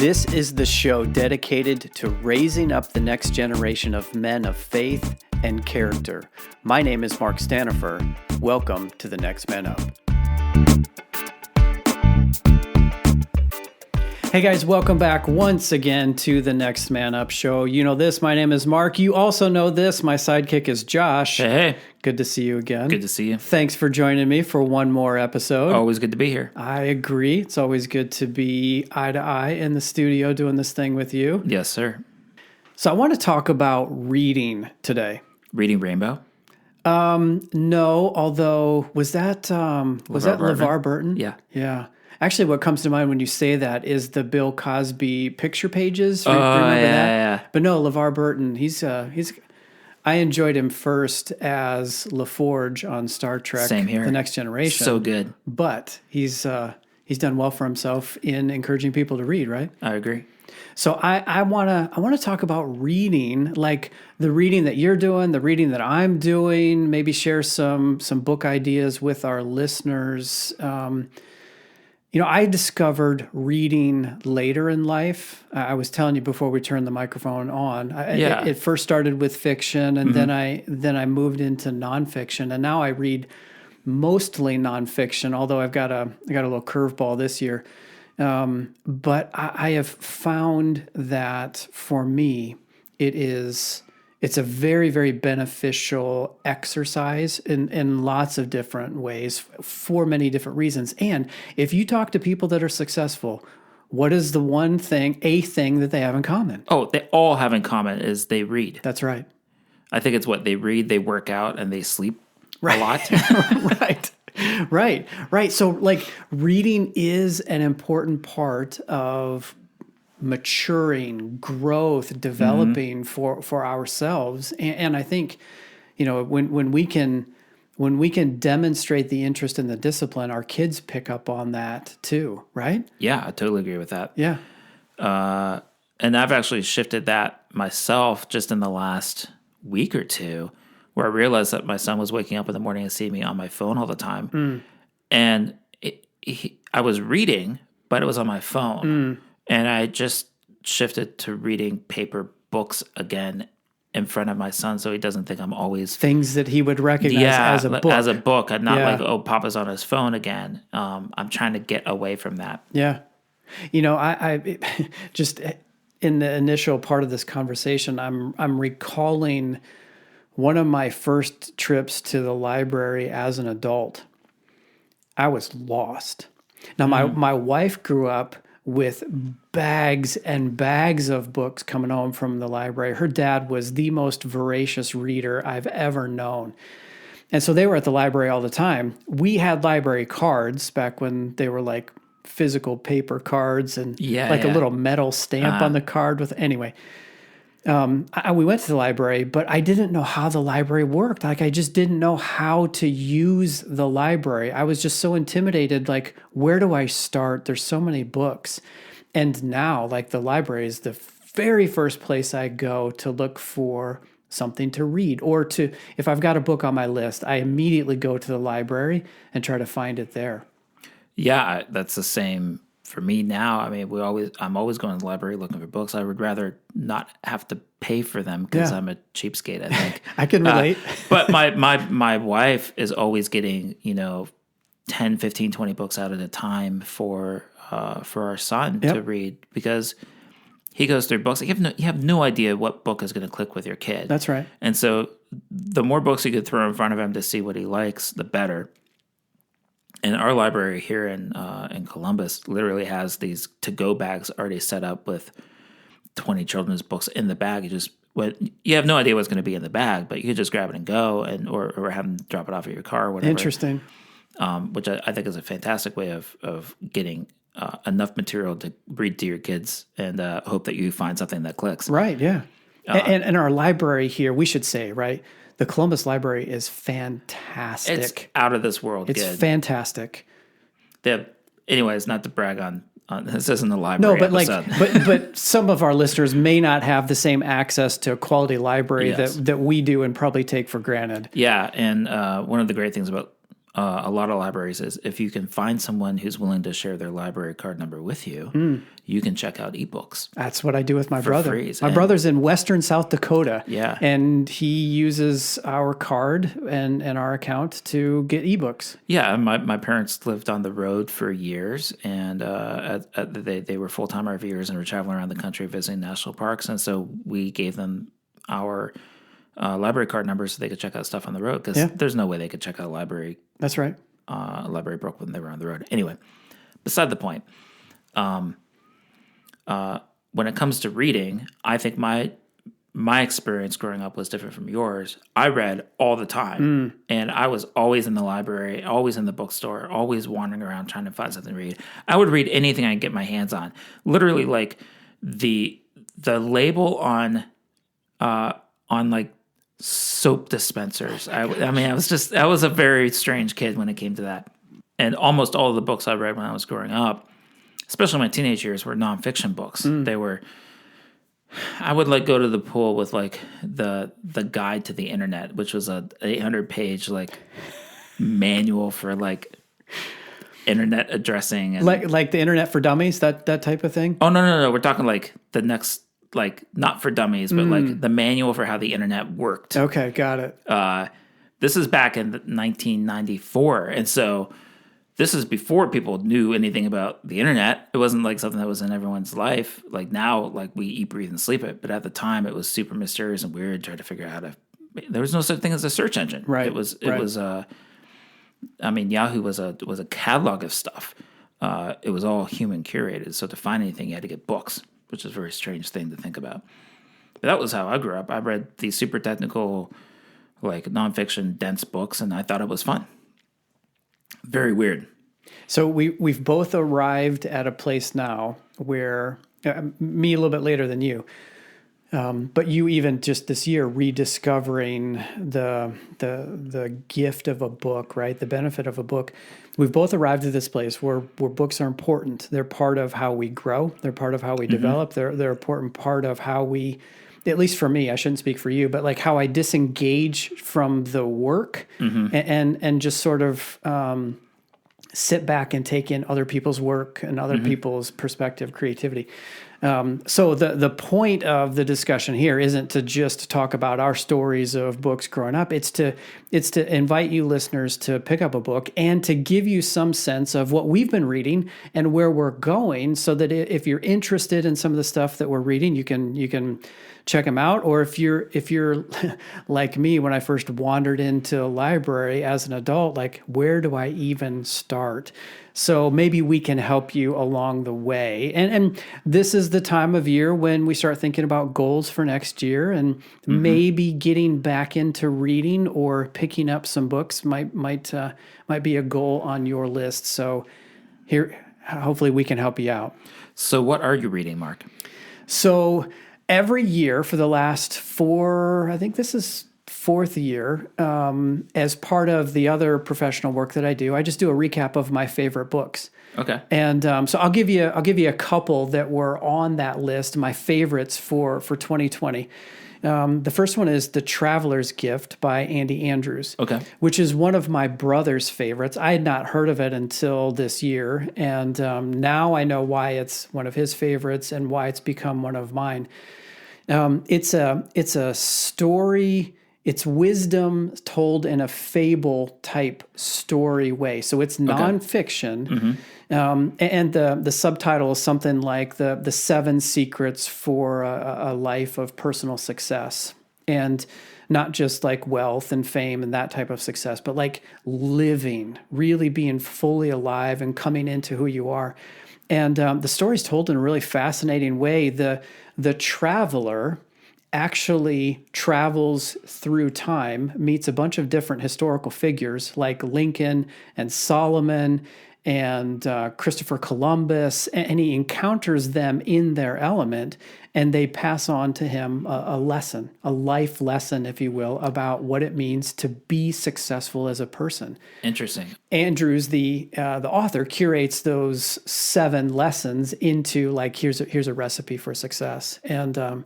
This is the show dedicated to raising up the next generation of men of faith and character. My name is Mark Stanifer. Welcome to The Next Man Up. Hey guys, welcome back once again to The Next Man Up show. You know this, my name is Mark. You also know this, my sidekick is Josh. Hey. Good to see you again. Good to see you. Thanks for joining me for one more episode. Always good to be here. I agree. It's always good to be eye to eye in the studio doing this thing with you. Yes, sir. So I want to talk about reading today. Reading Rainbow? No, although was that LeVar Burton? Yeah. Yeah. Actually, what comes to mind when you say that is the Bill Cosby picture pages. Remember that? Yeah. But no, LeVar Burton. He's. I enjoyed him first as LaForge on Star Trek. Same here. The Next Generation. So good. But he's done well for himself in encouraging people to read. Right. I agree. So I wanna talk about reading, like the reading that you're doing, the reading that I'm doing. Maybe share some book ideas with our listeners. I discovered reading later in life. I was telling you before we turned the microphone on. It first started with fiction, and then I moved into nonfiction, and now I read mostly nonfiction. Although I got a little curveball this year, but I have found that for me, it's a very, very beneficial exercise in lots of different ways for many different reasons. And if you talk to people that are successful, what is the one thing, a thing that they have in common? Oh, they all have in common is they read. That's right. I think it's what they read, they work out, and they sleep a lot. Right. So like reading is an important part of maturing, growth, developing for ourselves. And I think, when we can demonstrate the interest in the discipline, our kids pick up on that too, right? Yeah, I totally agree with that. Yeah. And I've actually shifted that myself just in the last week or two, where I realized that my son was waking up in the morning and seeing me on my phone all the time. And I was reading, but it was on my phone. And I just shifted to reading paper books again in front of my son, so he doesn't think I'm always... Things that he would recognize as a book. As a book. I'm not like, oh, Papa's on his phone again. I'm trying to get away from that. Yeah. I just in the initial part of this conversation, I'm recalling one of my first trips to the library as an adult. I was lost. Now, my wife grew up with bags and bags of books coming home from the library. Her dad was the most voracious reader I've ever known. And so they were at the library all the time. We had library cards back when they were like physical paper cards and a little metal stamp on the card with, anyway. We went to the library, but I didn't know how the library worked. Like, I just didn't know how to use the library. I was just so intimidated. Like, where do I start? There's so many books. And now, like, the library is the very first place I go to look for something to read, or if I've got a book on my list, I immediately go to the library and try to find it there. Yeah, that's the same for me now. I mean, I'm always going to the library looking for books. I would rather not have to pay for them because I'm a cheapskate, I think. I can relate. But my wife is always getting, 10, 15, 20 books out at a time for our son to read, because he goes through books. You have no idea what book is going to click with your kid. That's right. And so the more books you could throw in front of him to see what he likes, the better. And our library here in Columbus literally has these to-go bags already set up with 20 children's books in the bag. You have no idea what's going to be in the bag, but you could just grab it and go, or have them drop it off at your car or whatever. Interesting. Which I think is a fantastic way of getting enough material to read to your kids, and hope that you find something that clicks. Right, yeah. And our library here, we should say, right, the Columbus Library is fantastic. It's out of this world. It's fantastic. Anyways, not to brag on this isn't a library. No, but episode. but some of our listeners may not have the same access to a quality library that we do and probably take for granted. Yeah, and one of the great things about a lot of libraries is if you can find someone who's willing to share their library card number with you, you can check out ebooks. That's what I do with my brother. Free. My brother's in Western South Dakota. Yeah. And he uses our card and our account to get ebooks. Yeah. My parents lived on the road for years, and they were full-time RVers and were traveling around the country visiting national parks. And so we gave them our library card numbers so they could check out stuff on the road, because there's no way they could check out a library. That's right. Library book when they were on the road. Anyway, beside the point. When it comes to reading, I think my experience growing up was different from yours. I read all the time, and I was always in the library, always in the bookstore, always wandering around trying to find something to read. I would read anything I could get my hands on. Literally, like the label on like soap dispensers. I was a very strange kid when it came to that. And almost all of the books I read when I was growing up, especially my teenage years, were nonfiction books. They were. I would like go to the pool with like the guide to the internet, which was a 800-page like manual for like internet addressing and like the internet for dummies, that type of thing. Oh no! We're talking like the next, like not for dummies, but like the manual for how the internet worked. Okay, got it. This is back in 1994, and so this is before people knew anything about the internet. It wasn't like something that was in everyone's life. Like now, like we eat, breathe, and sleep it. But at the time, it was super mysterious and weird. Trying to figure out how to. There was no such thing as a search engine. Right. It was. I mean, Yahoo was a catalog of stuff. It was all human curated. So to find anything, you had to get books, which is a very strange thing to think about. But that was how I grew up. I read these super technical, like nonfiction, dense books, and I thought it was fun. Very weird. So we've both arrived at a place now where me a little bit later than you, but you even just this year rediscovering the gift of a book, right? The benefit of a book. We've both arrived at this place where books are important. They're part of how we grow. They're part of how we develop. They're an important part of how we, at least for me, I shouldn't speak for you, but like how I disengage from the work and just sort of sit back and take in other people's work and other people's perspective, creativity. So the point of the discussion here isn't to just talk about our stories of books growing up. It's to invite you listeners to pick up a book and to give you some sense of what we've been reading and where we're going, so that if you're interested in some of the stuff that we're reading, you can check them out. Or if you're like me, when I first wandered into a library as an adult, like, where do I even start? So maybe we can help you along the way. And this is the time of year when we start thinking about goals for next year, and maybe getting back into reading or picking up some books might be a goal on your list. So here, hopefully we can help you out. So what are you reading, Mark? So every year for the last I think this is fourth year, as part of the other professional work that I do, I just do a recap of my favorite books. Okay. And so I'll give you a couple that were on that list, my favorites for 2020. The first one is The Traveler's Gift by Andy Andrews, which is one of my brother's favorites. I had not heard of it until this year, and now I know why it's one of his favorites and why it's become one of mine. It's a story. It's wisdom told in a fable type story way. So it's nonfiction. And the subtitle is something like the 7 secrets for a life of personal success. And not just like wealth and fame and that type of success, but like living, really being fully alive and coming into who you are. And the story's told in a really fascinating way. The traveler actually travels through time, meets a bunch of different historical figures like Lincoln and Solomon and Christopher Columbus, and he encounters them in their element, and they pass on to him a lesson, a life lesson, if you will, about what it means to be successful as a person. Interesting. Andrews, the author, curates those 7 lessons into like, here's a recipe for success. And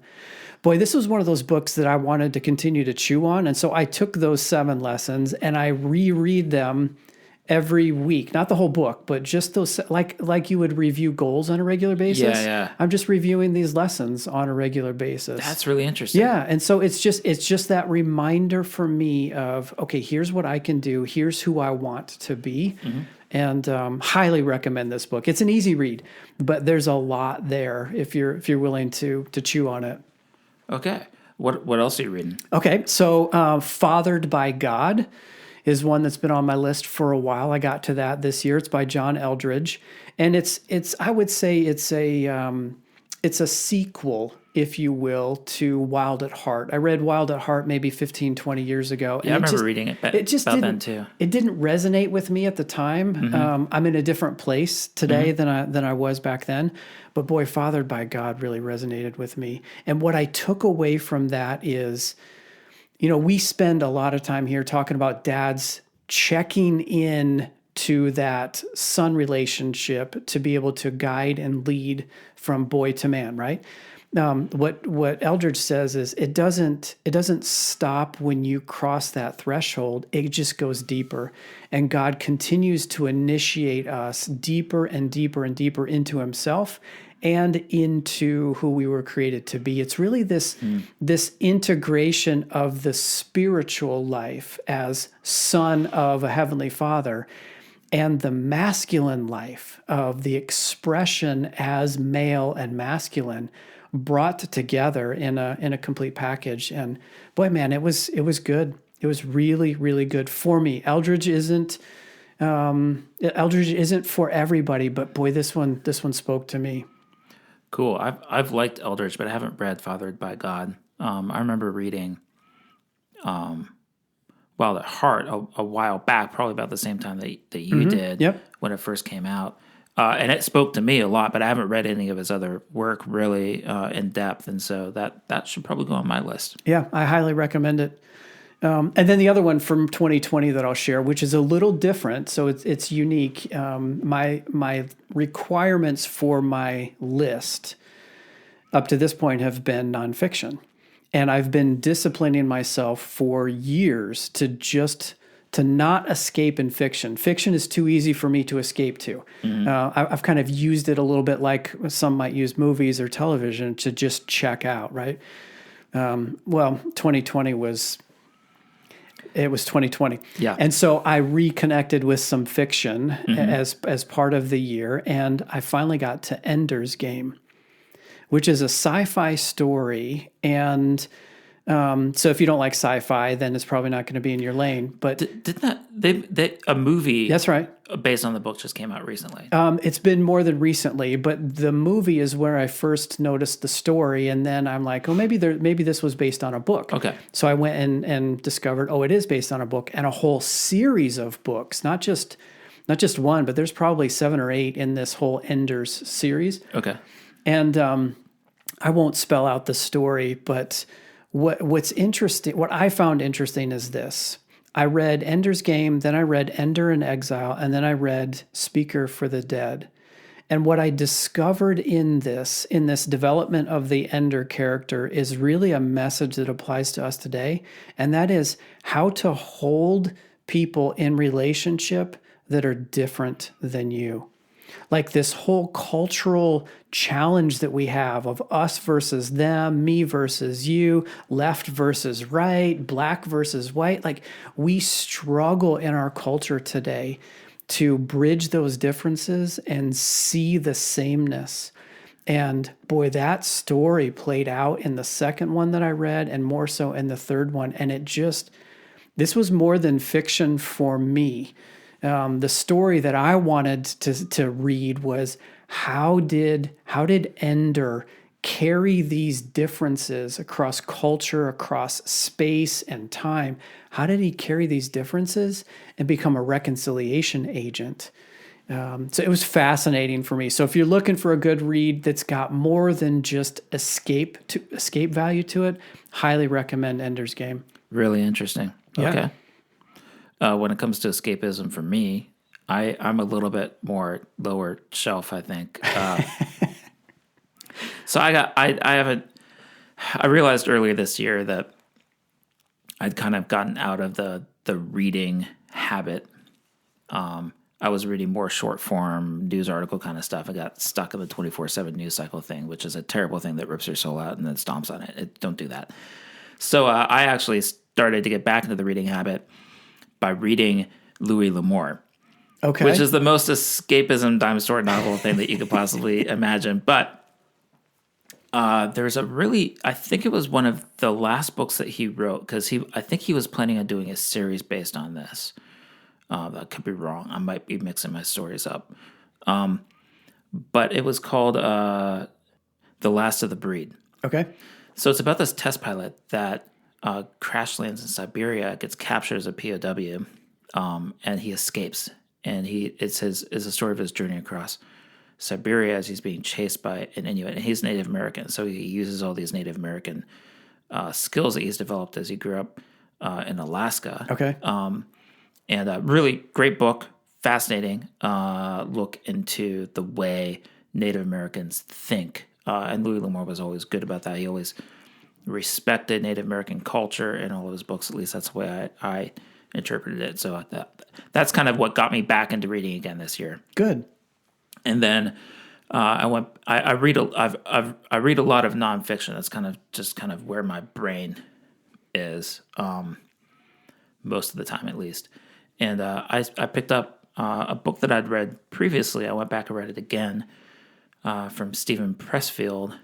boy, this was one of those books that I wanted to continue to chew on. And so I took those 7 lessons and I reread them every week, not the whole book, but just those, like you would review goals on a regular basis. Yeah. I'm just reviewing these lessons on a regular basis. That's really interesting. Yeah. And so it's just that reminder for me of, okay, here's what I can do. Here's who I want to be. And highly recommend this book. It's an easy read, but there's a lot there if you're willing to chew on it. Okay. What else are you reading? Okay. So Fathered by God is one that's been on my list for a while. I got to that this year. It's by John Eldredge, and it's I would say it's a sequel, if you will, to Wild at Heart. I read Wild at Heart maybe 15, 20 years ago. Yeah, I remember reading it about then too. It didn't resonate with me at the time. I'm in a different place today than I was back then. But boy, Fathered by God really resonated with me. And what I took away from that is, we spend a lot of time here talking about dads checking in to that son relationship to be able to guide and lead from boy to man, right? What Eldredge says is it doesn't stop when you cross that threshold. It just goes deeper, and God continues to initiate us deeper and deeper and deeper into Himself and into who we were created to be. It's really this integration of the spiritual life as son of a heavenly Father and the masculine life of the expression as male and masculine brought together in a complete package. And boy, man, it was good. It was really, really good for me. Eldredge isn't for everybody, but boy, this one spoke to me. Cool. I've liked Eldredge, but I haven't read Fathered by God. I remember reading Wild at Heart a while back, probably about the same time that you did when it first came out. And it spoke to me a lot, but I haven't read any of his other work really in depth, and so that should probably go on my list. Yeah, I highly recommend it. And then the other one from 2020 that I'll share, which is a little different, so it's unique. My requirements for my list up to this point have been nonfiction, and I've been disciplining myself for years to not escape in fiction. Fiction is too easy for me to escape to. I've kind of used it a little bit like some might use movies or television to just check out, right? 2020 was 2020. Yeah. And so I reconnected with some fiction as part of the year, and I finally got to Ender's Game, which is a sci-fi story. And so if you don't like sci-fi, then it's probably not going to be in your lane. But a movie? That's right. Based on the book just came out recently. It's been more than recently, but the movie is where I first noticed the story, and then I'm like, oh, maybe this was based on a book. Okay. So I went and discovered, it is based on a book and a whole series of books, not just one, but there's probably 7 or 8 in this whole Enders series. Okay. And I won't spell out the story, but what's interesting, what I found interesting is this. I read Ender's Game, then I read Ender in Exile, and then I read Speaker for the Dead. And what I discovered in this development of the Ender character is really a message that applies to us today, and that is how to hold people in relationship that are different than you. Like this whole cultural challenge that we have of us versus them, me versus you, left versus right, black versus white. Like we struggle in our culture today to bridge those differences and see the sameness. And boy, that story played out in the second one that I read and more so in the third one. And this was more than fiction for me. The story that I wanted to read was how did Ender carry these differences across culture, across space and time? How did he carry these differences and become a reconciliation agent? So it was fascinating for me. So if you're looking for a good read that's got more than just escape value to it, highly recommend Ender's Game. Really interesting. Yeah. Okay. When it comes to escapism for me, I'm a little bit more lower shelf, I think. So I realized earlier this year that I'd kind of gotten out of the reading habit. I was reading more short form news article kind of stuff. I got stuck in the 24/7 news cycle thing, which is a terrible thing that rips your soul out and then stomps on it. Don't do that. So I actually started to get back into the reading habit by reading Louis L'Amour, which is the most escapism dime store novel thing that you could possibly imagine. But there's I think it was one of the last books that he wrote, because I think he was planning on doing a series based on this. That could be wrong. I might be mixing my stories up. But it was called The Last of the Breed. Okay. So it's about this test pilot that crash lands in Siberia, gets captured as a POW, and he escapes. And it's a story of his journey across Siberia as he's being chased by an Inuit. And he's Native American, so he uses all these Native American skills that he's developed as he grew up in Alaska. Okay. And a really great book, fascinating look into the way Native Americans think. And Louis L'Amour was always good about that. He always respected Native American culture in all of his books. At least that's the way I interpreted it. So that's kind of what got me back into reading again this year. Good. And then I read a lot of nonfiction. That's kind of where my brain is most of the time, at least. And I picked up a book that I'd read previously. I went back and read it again from Stephen Pressfield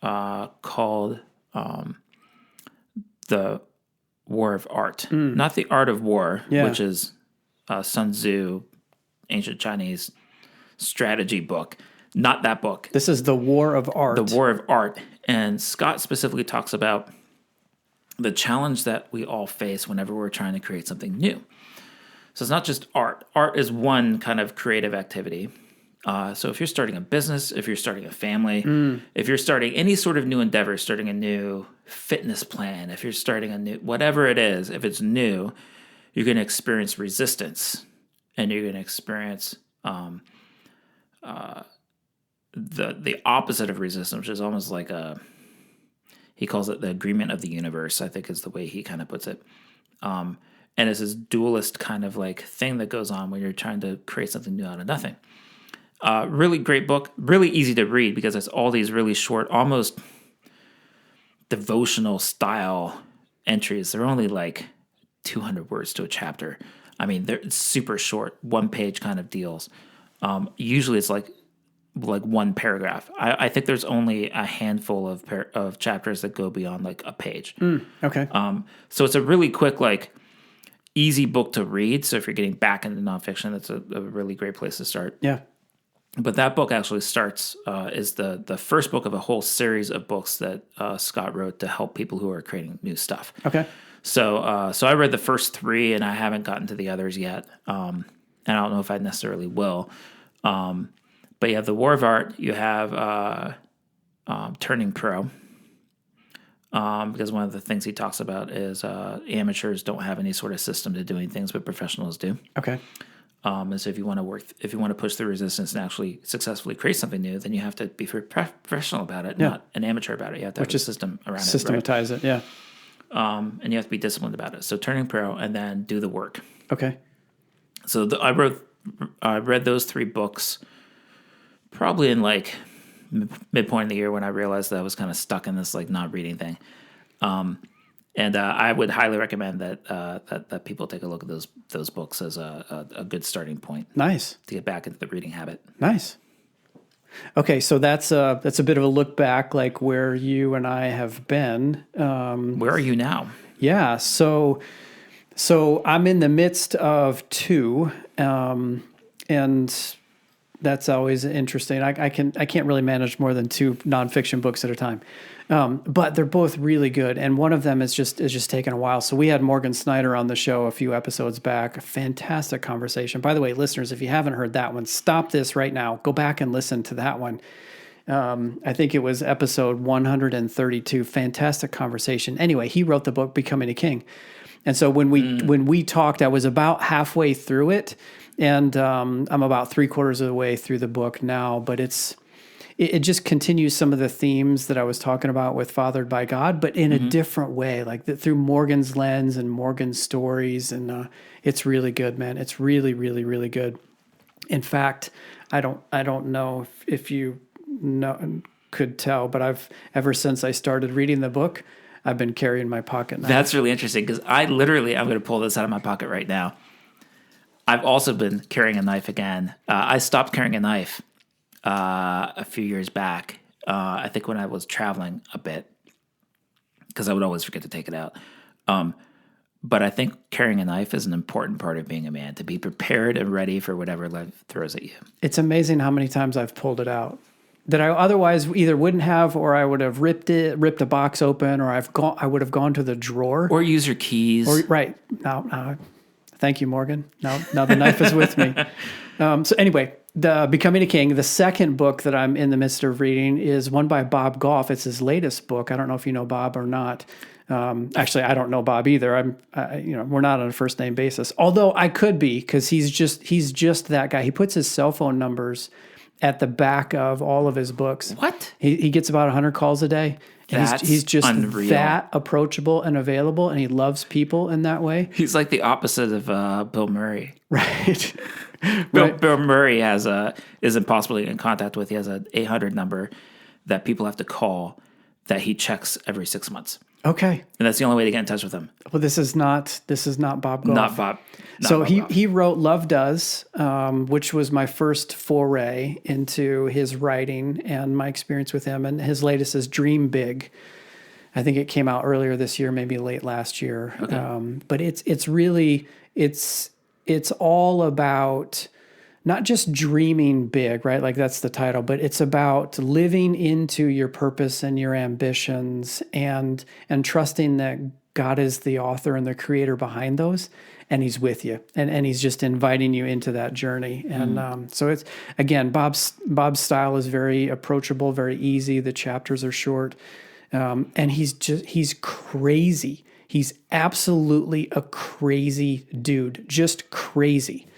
called The War of Art. Not The Art of War, which is Sun Tzu, ancient Chinese strategy book. Not that book. This is The War of Art. The War of Art. And Scott specifically talks about the challenge that we all face whenever we're trying to create something new. So it's not just art. Art is one kind of creative activity. So if you're starting a business, if you're starting a family, if you're starting any sort of new endeavor, starting a new fitness plan, if you're starting a new, whatever it is, if it's new, you're going to experience resistance, and you're going to experience the opposite of resistance, which is almost like he calls it the agreement of the universe, I think is the way he kind of puts it. And it's this dualist kind of like thing that goes on when you're trying to create something new out of nothing. Really great book, really easy to read because it's all these really short, almost devotional style entries. They're only like 200 words to a chapter. I mean, they're super short, one page kind of deals. Usually it's like one paragraph. I think there's only a handful of chapters that go beyond like a page. Okay. So it's a really quick, like easy book to read. So if you're getting back into nonfiction, that's a really great place to start. Yeah. But that book actually is the first book of a whole series of books that Scott wrote to help people who are creating new stuff. Okay. So I read the first 3 and I haven't gotten to the others yet. And I don't know if I necessarily will. But you have The War of Art. You have Turning Pro. Because one of the things he talks about is amateurs don't have any sort of system to doing things, but professionals do. Okay. And so if you want to push the resistance and actually successfully create something new, then you have to be professional about it, not an amateur about it. You have to have a system around it. Systematize it, yeah. And you have to be disciplined about it. So Turning Pro, and then Do the Work. Okay. So I read those 3 books probably in like midpoint of the year when I realized that I was kind of stuck in this like not reading thing. And I would highly recommend that people take a look at those books as a good starting point. Nice. To get back into the reading habit. Nice. Okay, so that's a bit of a look back, like where you and I have been. Where are you now? Yeah, so I'm in the midst of 2, and that's always interesting. I can't really manage more than 2 nonfiction books at a time. But they're both really good, and one of them is just taking a while. So we had Morgan Snyder on the show a few episodes back. A fantastic conversation. By the way, listeners, if you haven't heard that one, stop this right now. Go back and listen to that one. I think it was episode 132. Fantastic conversation. Anyway, he wrote the book Becoming a King, and so when we talked, I was about halfway through it, and I'm about 3/4 of the way through the book now. But it's it just continues some of the themes that I was talking about with Fathered by God, but in a different way, like through Morgan's lens and Morgan's stories. And it's really good, man. It's really, really, really good. In fact, I don't know if you could tell, but ever since I started reading the book, I've been carrying my pocket knife. That's really interesting because I'm going to pull this out of my pocket right now. I've also been carrying a knife again. I stopped carrying a knife a few years back. I think when I was traveling a bit, because I would always forget to take it out. But I think carrying a knife is an important part of being a man, to be prepared and ready for whatever life throws at you. It's amazing how many times I've pulled it out that I otherwise either wouldn't have, or I would have ripped a box open, or I would have gone to the drawer. Or use your keys. Right. Now, thank you, Morgan. Now the knife is with me. So anyway, the Becoming a King, the second book that I'm in the midst of reading is one by Bog Goff. It's his latest book. I don't know if you know Bob or not. Actually, I don't know Bob either. We're not on a first name basis. Although I could be, because he's just that guy. He puts his cell phone numbers at the back of all of his books. What? He gets about 100 calls a day. And he's just unreal. that approachable and available, and he loves people in that way. He's like the opposite of Bill Murray. Right. Bill Murray is impossible to get in contact with. He has an 800 number that people have to call that he checks every 6 months. Okay. And that's the only way to get in touch with him. Well, this is not Bob Goff. Not Bob. He wrote Love Does, which was my first foray into his writing and my experience with him. And his latest is Dream Big. I think it came out earlier this year, maybe late last year. Okay. But it's really all about not just dreaming big, right? Like that's the title, but it's about living into your purpose and your ambitions and trusting that God is the author and the creator behind those, and he's with you, and he's just inviting you into that journey. And so it's, again, Bob's style is very approachable, very easy. The chapters are short, and he's crazy. He's absolutely a crazy dude, just crazy.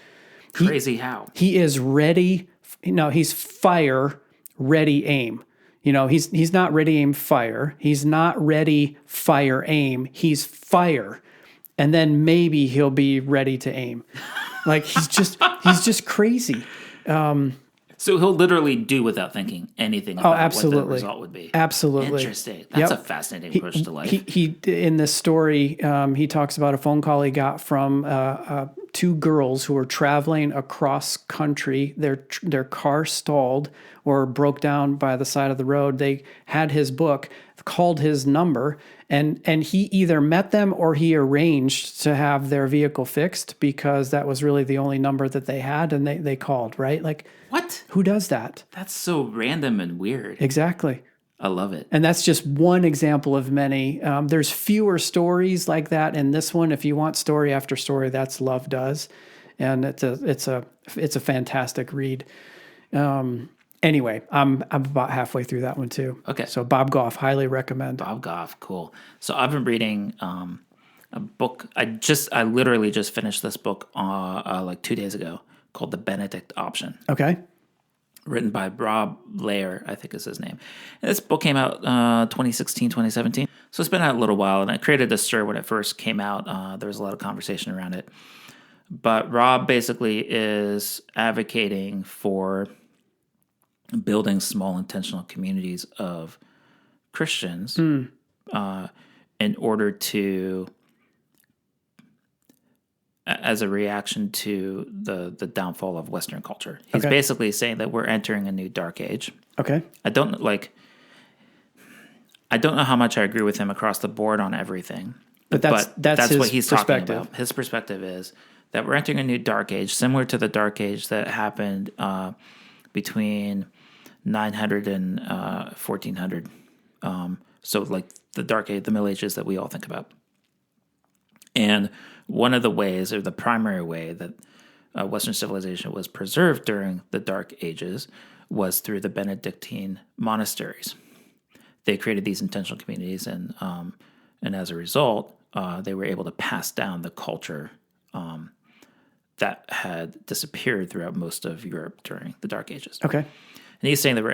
Crazy how? He is ready. He's fire, ready, aim. He's not ready, aim, fire. He's not ready, fire, aim. He's fire. And then maybe he'll be ready to aim. Like he's just crazy. So he'll literally do without thinking anything about what the result would be. Absolutely. Interesting. That's a fascinating approach to life. He in this story, he talks about a phone call he got from two girls who were traveling across country. Their car stalled or broke down by the side of the road. They had his book, called his number, and he either met them or he arranged to have their vehicle fixed because that was really the only number that they had, and they called, right? Like, what? Who does that? That's so random and weird. Exactly. I love it. And that's just one example of many. There's fewer stories like that in this one. If you want story after story, that's Love Does. And it's a fantastic read. Anyway, I'm about halfway through that one too. Okay. So Bog Goff, highly recommend. Bog Goff, cool. So I've been reading a book. I literally just finished this book like 2 days ago called The Benedict Option. Okay. Written by Rob Lair, I think is his name. And this book came out 2016, 2017. So it's been out a little while, and it created a stir when it first came out. There was a lot of conversation around it. But Rob basically is advocating for building small intentional communities of Christians in order to, as a reaction to the downfall of Western culture. He's basically saying that we're entering a new dark age. Okay. I don't know how much I agree with him across the board on everything. But that's what he's talking about. His perspective is that we're entering a new dark age, similar to the dark age that happened between 900 and 1400. So like the dark age, the Middle Ages that we all think about. And one of the ways, or the primary way that Western civilization was preserved during the Dark Ages was through the Benedictine monasteries. They created these intentional communities, and as a result, they were able to pass down the culture that had disappeared throughout most of Europe during the Dark Ages. Okay. And he's saying that we're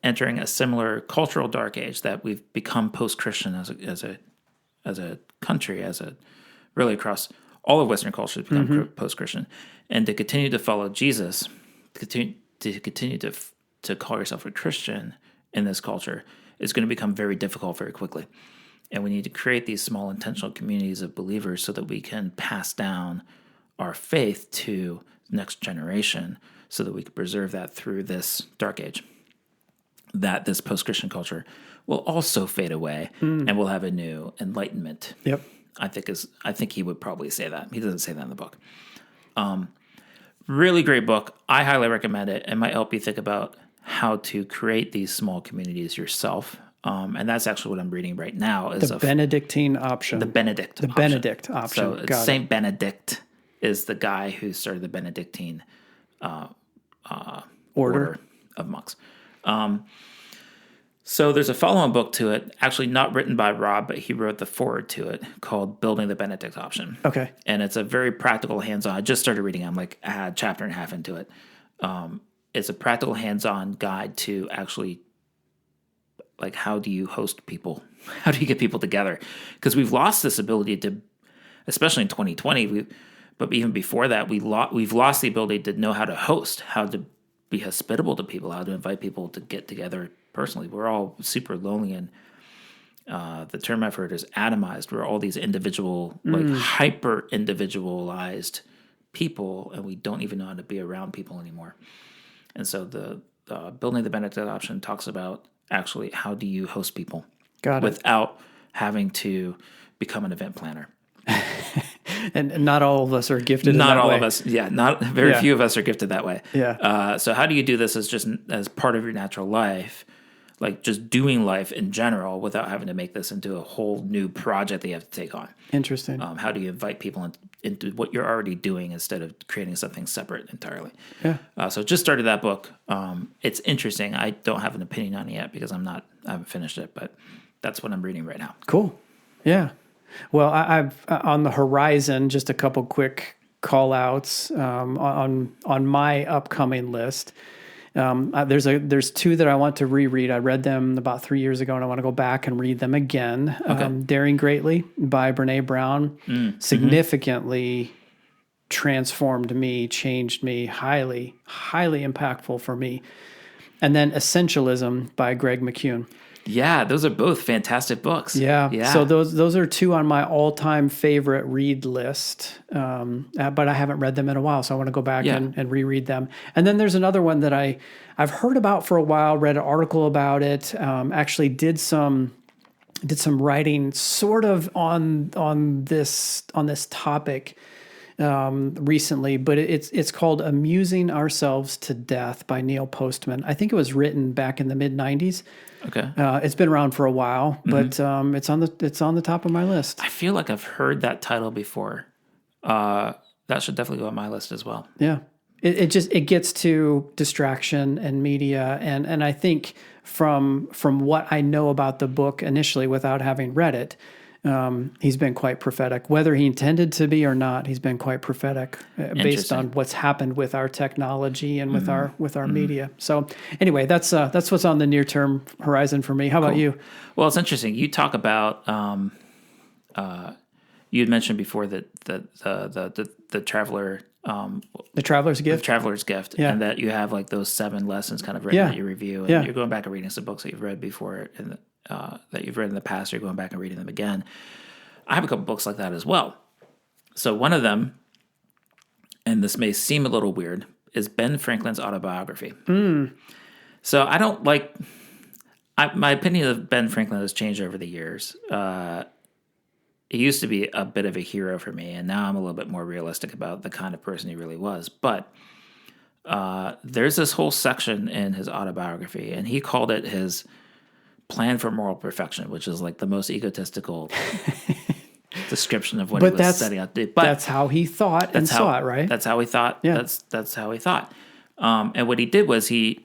entering a similar cultural dark age, that we've become post-Christian as a country, really across all of Western culture, become post-Christian, and to continue to follow Jesus, to continue to call yourself a Christian in this culture is going to become very difficult very quickly. And we need to create these small intentional communities of believers so that we can pass down our faith to the next generation, so that we can preserve that through this dark age. That this post-Christian culture will also fade away, and we'll have a new enlightenment. Yep. I think he would probably say that. He doesn't say that in the book. Really great book. I highly recommend it. It might help you think about how to create these small communities yourself. And that's actually what I'm reading right now. Is the Benedictine option. The Benedict option. Benedict option. So Saint Benedict is the guy who started the Benedictine order of monks. So there's a follow-on book to it, actually not written by Rob, but he wrote the foreword to it, called Building the Benedict Option. Okay. And it's a very practical, hands-on. I just started reading it. I'm like a chapter and a half into it. It's a practical, hands-on guide to actually, like, how do you host people? How do you get people together? Because we've lost this ability to, especially in 2020, but even before that, we've lost the ability to know how to host, how to be hospitable to people, how to invite people to get together personally. We're all super lonely, and the term I've heard is atomized. We're all these individual, like hyper individualized people, and we don't even know how to be around people anymore. And so the Building the Benedict option talks about actually how do you host people without having to become an event planner. And not all of us are gifted not in that all way. of us. Yeah, not very few of us are gifted that way. Yeah. So how do you do this as part of your natural life, like just doing life in general, without having to make this into a whole new project that you have to take on? Interesting. How do you invite people into what you're already doing instead of creating something separate entirely? Yeah. So just started that book. It's interesting. I don't have an opinion on it yet because I haven't finished it, but that's what I'm reading right now. Cool. Yeah. Well, I've on the horizon, just a couple quick call outs on my upcoming list. There's two that I want to reread. I read them about 3 years ago, and I want to go back and read them again. Okay. Daring Greatly by Brené Brown significantly transformed me, changed me, highly, highly impactful for me. And then Essentialism by Greg McKeown. Yeah, those are both fantastic books. Yeah. So those are two on my all-time favorite read list, but I haven't read them in a while, so I want to go back and reread them. And then there's another one that I've heard about for a while, read an article about it, actually did some writing sort of on this topic recently, but it's called Amusing Ourselves to Death by Neil Postman. I think it was written back in the mid-90s. Okay. It's been around for a while, but it's on the top of my list. I feel like I've heard that title before. That should definitely go on my list as well. Yeah. It gets to distraction and media, and I think from what I know about the book initially without having read it, he's been quite prophetic. Whether he intended to be or not, he's been quite prophetic based on what's happened with our technology and with our media. So anyway, that's what's on the near term horizon for me. How about you? Well, it's interesting. You talk about you had mentioned before that the traveler. The Traveler's Gift. The Traveler's Gift, and that you have like those 7 lessons kind of written that you review, and you're going back and reading some books that you've read before and that you've read in the past. You're going back and reading them again. I have a couple books like that as well. So one of them, and this may seem a little weird, is Ben Franklin's autobiography. So I don't like. My opinion of Ben Franklin has changed over the years. He used to be a bit of a hero for me, and now I'm a little bit more realistic about the kind of person he really was. But there's this whole section in his autobiography, and he called it his plan for moral perfection, which is like the most egotistical description of what he was setting out to do. But that's how he thought and saw it, right? That's how he thought. Yeah. That's how he thought. And what he did was he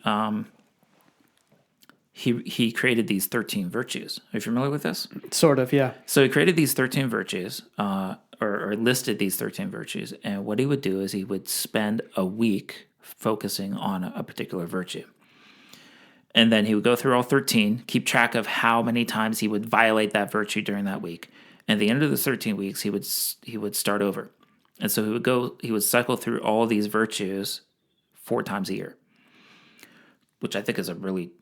created these 13 virtues. Are you familiar with this? Sort of, yeah. So he created these 13 virtues, or listed these 13 virtues. And what he would do is he would spend a week focusing on a particular virtue. And then he would go through all 13, keep track of how many times he would violate that virtue during that week. And at the end of the 13 weeks, he would start over. And so he would cycle through all these virtues 4 times a year, which I think is a really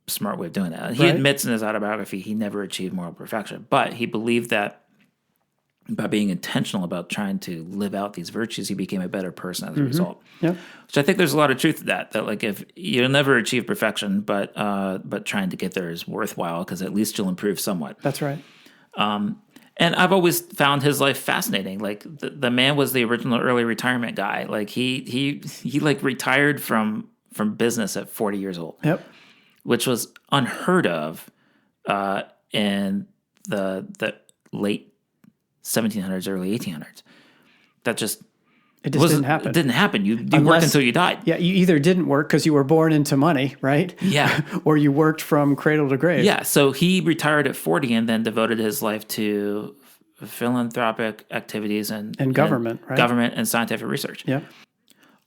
smart way of doing that. He admits in his autobiography he never achieved moral perfection, but he believed that by being intentional about trying to live out these virtues, he became a better person as a result. Yep. Which I think there's a lot of truth to that like if you'll never achieve perfection, but trying to get there is worthwhile because at least you'll improve somewhat. That's right. And I've always found his life fascinating. Like the man was the original early retirement guy. Like he like retired from business at 40 years old. Yep. Which was unheard of in the late 1700s, early 1800s. That just didn't happen. It didn't happen. You worked until you died. Yeah, you either didn't work because you were born into money, right? Yeah. Or you worked from cradle to grave. Yeah, so he retired at 40 and then devoted his life to philanthropic activities and government, right? Government and scientific research. Yeah.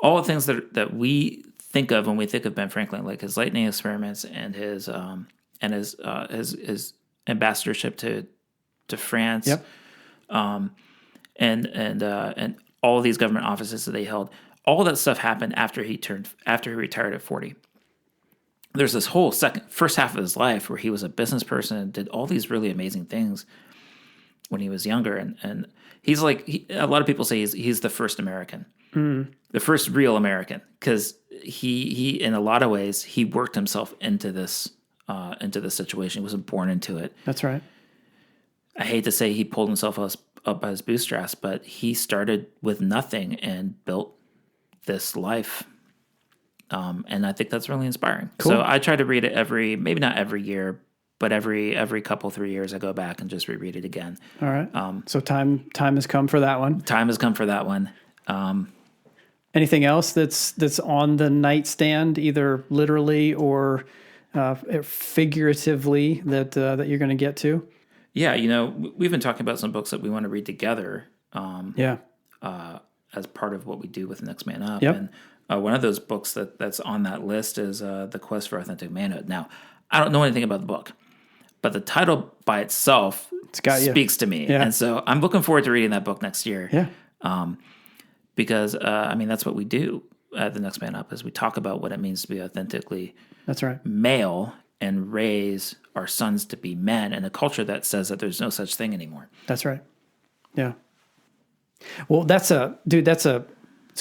All the things that we think of when we think of Ben Franklin, like his lightning experiments and his ambassadorship to France. Yep. And all of these government offices that they held, all that stuff happened after he retired at 40. There's this whole first half of his life where he was a business person and did all these really amazing things when he was younger. And he's like, a lot of people say he's the first American, the first real American, because he in a lot of ways he worked himself into this situation. He wasn't born into it. That's right. I hate to say he pulled himself up by his bootstraps, but he started with nothing and built this life. And I think that's really inspiring. Cool. So I try to read it maybe not every year, but every couple, 3 years I go back and just reread it again. All right. So time has come for that one. Time has come for that one. Anything else that's on the nightstand, either literally or figuratively, that you're going to get to? Yeah, we've been talking about some books that we want to read together. As part of what we do with Next Man Up. Yep. And one of those books that's on that list is The Quest for Authentic Manhood. Now, I don't know anything about the book, but the title by itself speaks to me. Yeah. And so I'm looking forward to reading that book next year. Yeah. Because, that's what we do at the Next Man Up is we talk about what it means to be authentically That's right. male and raise our sons to be men in a culture that says that there's no such thing anymore. That's right. Yeah. Well, it's a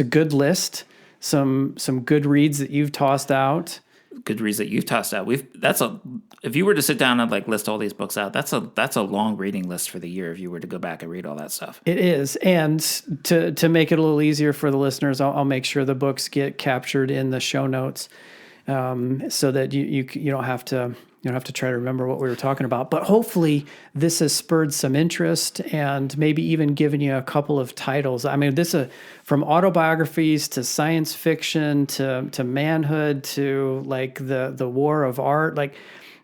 good list. Some good reads that you've tossed out. Good reads that you've tossed out. If you were to sit down and list all these books out, that's a long reading list for the year if you were to go back and read all that stuff. It is. And to make it a little easier for the listeners, I'll make sure the books get captured in the show notes, so that you don't have to try to remember what we were talking about. But hopefully this has spurred some interest and maybe even given you a couple of titles. I mean, this from autobiographies to science fiction to manhood to the war of art.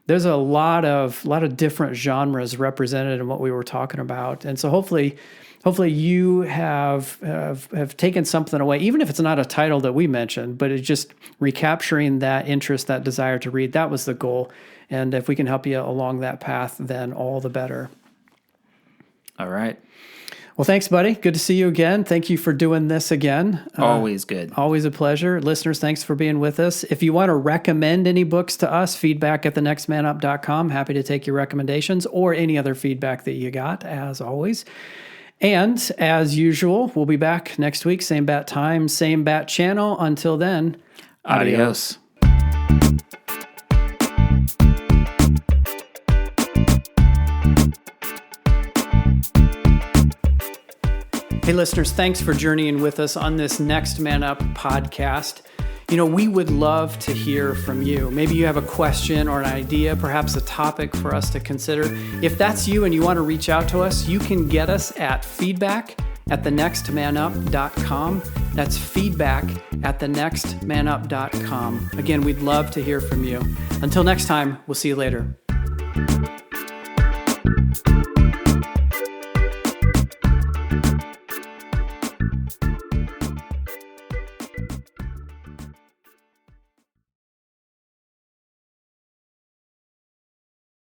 There's a lot of different genres represented in what we were talking about. And so hopefully you have taken something away, even if it's not a title that we mentioned, but it's just recapturing that interest, that desire to read. That was the goal. And if we can help you along that path, then all the better. All right. Well, thanks, buddy. Good to see you again. Thank you for doing this again. Always good. Always a pleasure. Listeners, thanks for being with us. If you want to recommend any books to us, feedback@thenextmanup.com. Happy to take your recommendations or any other feedback that you got, as always. And as usual, we'll be back next week, same bat time, same bat channel. Until then, adios. Hey, listeners, thanks for journeying with us on this Next Man Up podcast. We would love to hear from you. Maybe you have a question or an idea, perhaps a topic for us to consider. If that's you and you want to reach out to us, you can get us at feedback@thenextmanup.com. That's feedback@thenextmanup.com. Again, we'd love to hear from you. Until next time, we'll see you later.